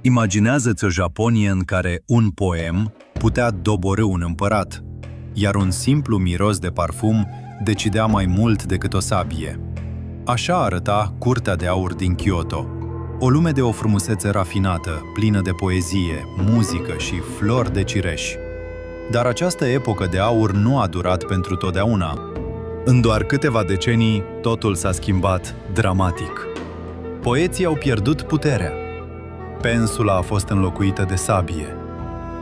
Imaginează-ți o Japonie în care un poem putea doborî un împărat, iar un simplu miros de parfum decidea mai mult decât o sabie. Așa arăta Curtea de Aur din Kyoto, o lume de o frumusețe rafinată, plină de poezie, muzică și flori de cireș. Dar această epocă de aur nu a durat pentru totdeauna. În doar câteva decenii, totul s-a schimbat dramatic. Poeții au pierdut puterea. Pensula a fost înlocuită de sabie.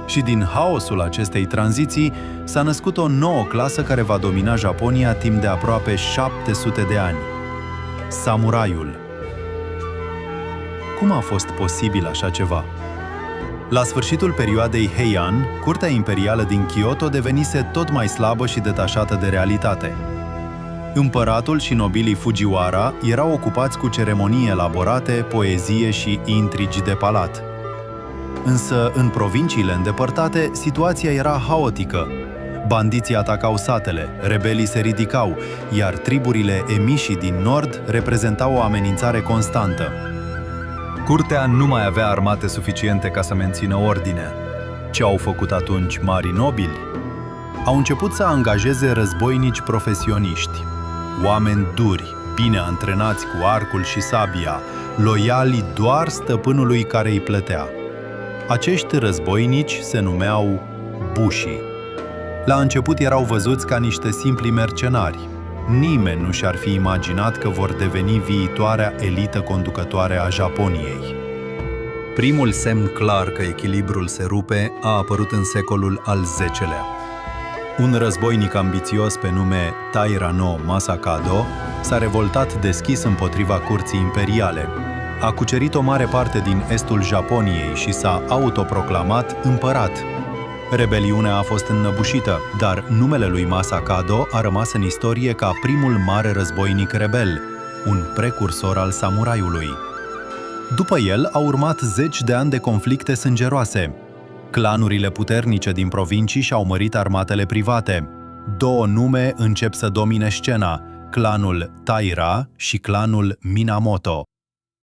Și din haosul acestei tranziții s-a născut o nouă clasă care va domina Japonia timp de aproape 700 de ani. Samuraiul. Cum a fost posibil așa ceva? La sfârșitul perioadei Heian, curtea imperială din Kyoto devenise tot mai slabă și detașată de realitate. Împăratul și nobilii Fujiwara erau ocupați cu ceremonii elaborate, poezie și intrigi de palat. Însă, în provinciile îndepărtate, situația era haotică. Bandiții atacau satele, rebelii se ridicau, iar triburile emishi din nord reprezentau o amenințare constantă. Curtea nu mai avea armate suficiente ca să mențină ordinea. Ce au făcut atunci marii nobili? Au început să angajeze războinici profesioniști, oameni duri, bine antrenați cu arcul și sabia, loiali doar stăpânului care îi plătea. Acești războinici se numeau bushi. La început erau văzuți ca niște simpli mercenari. Nimeni nu și-ar fi imaginat că vor deveni viitoarea elită conducătoare a Japoniei. Primul semn clar că echilibrul se rupe a apărut în secolul al X-lea. Un războinic ambițios pe nume Taira no Masakado s-a revoltat deschis împotriva curții imperiale. A cucerit o mare parte din estul Japoniei și s-a autoproclamat împărat. Rebeliunea a fost înnăbușită, dar numele lui Masakado a rămas în istorie ca primul mare războinic rebel, un precursor al samuraiului. După el au urmat 10 de ani de conflicte sângeroase. Clanurile puternice din provincii și-au mărit armatele private. Două nume încep să domine scena, clanul Taira și clanul Minamoto.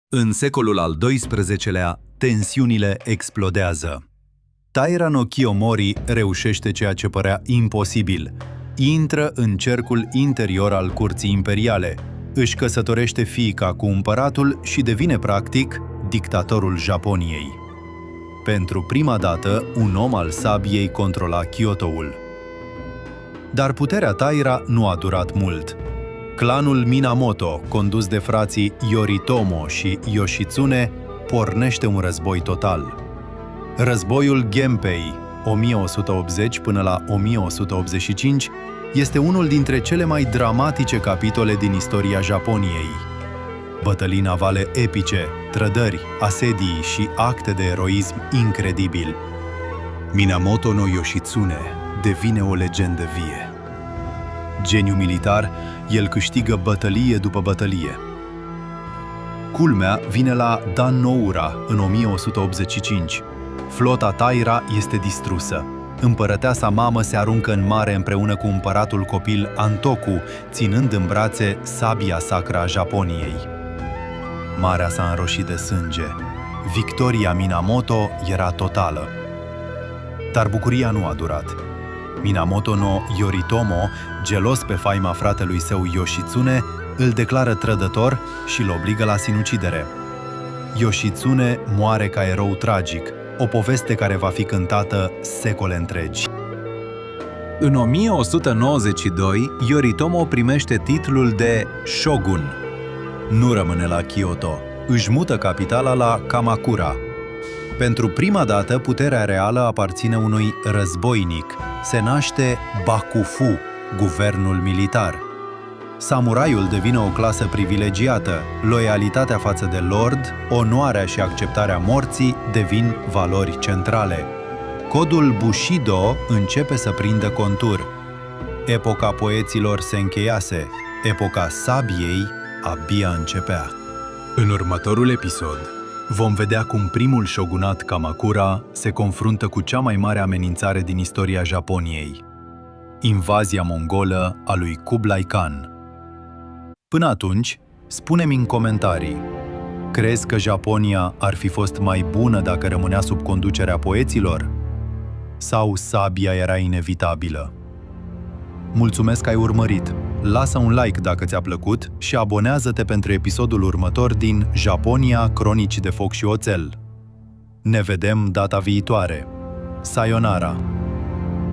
În secolul al XII-lea, tensiunile explodează. Taira no Kiyomori reușește ceea ce părea imposibil. Intră în cercul interior al curții imperiale, își căsătorește fiica cu împăratul și devine practic dictatorul Japoniei. Pentru prima dată, un om al sabiei controla Kyoto-ul. Dar puterea Taira nu a durat mult. Clanul Minamoto, condus de frații Yoritomo și Yoshitsune, pornește un război total. Războiul Genpei, 1180 până la 1185, este unul dintre cele mai dramatice capitole din istoria Japoniei. Bătălii navale epice, trădări, asedii și acte de eroism incredibil. Minamoto no Yoshitsune devine o legendă vie. Geniu militar, el câștigă bătălie după bătălie. Culmea vine la Dan Noura în 1185. Flota Taira este distrusă. Împărăteasa mamă se aruncă în mare împreună cu împăratul copil Antoku, ținând în brațe sabia sacră a Japoniei. Marea s-a înroșit de sânge. Victoria Minamoto era totală. Dar bucuria nu a durat. Minamoto no Yoritomo, gelos pe faima fratelui său Yoshitsune, îl declară trădător și îl obligă la sinucidere. Yoshitsune moare ca erou tragic, o poveste care va fi cântată secole întregi. În 1192, Yoritomo primește titlul de shogun. Nu rămâne la Kyoto, își mută capitala la Kamakura. Pentru prima dată, puterea reală aparține unui războinic. Se naște Bakufu, guvernul militar. Samuraiul devine o clasă privilegiată, loialitatea față de lord, onoarea și acceptarea morții devin valori centrale. Codul Bushido începe să prindă contur. Epoca poeților se încheiase, epoca sabiei abia începea. În următorul episod vom vedea cum primul shogunat Kamakura se confruntă cu cea mai mare amenințare din istoria Japoniei, invazia mongolă a lui Kublai Khan. Până atunci, spune-mi în comentarii, Crezi că Japonia ar fi fost mai bună dacă rămânea sub conducerea poeților? Sau sabia era inevitabilă? Mulțumesc că ai urmărit! Lasă un like dacă ți-a plăcut și abonează-te pentru episodul următor din Japonia, cronici de foc și oțel. Ne vedem data viitoare! Sayonara!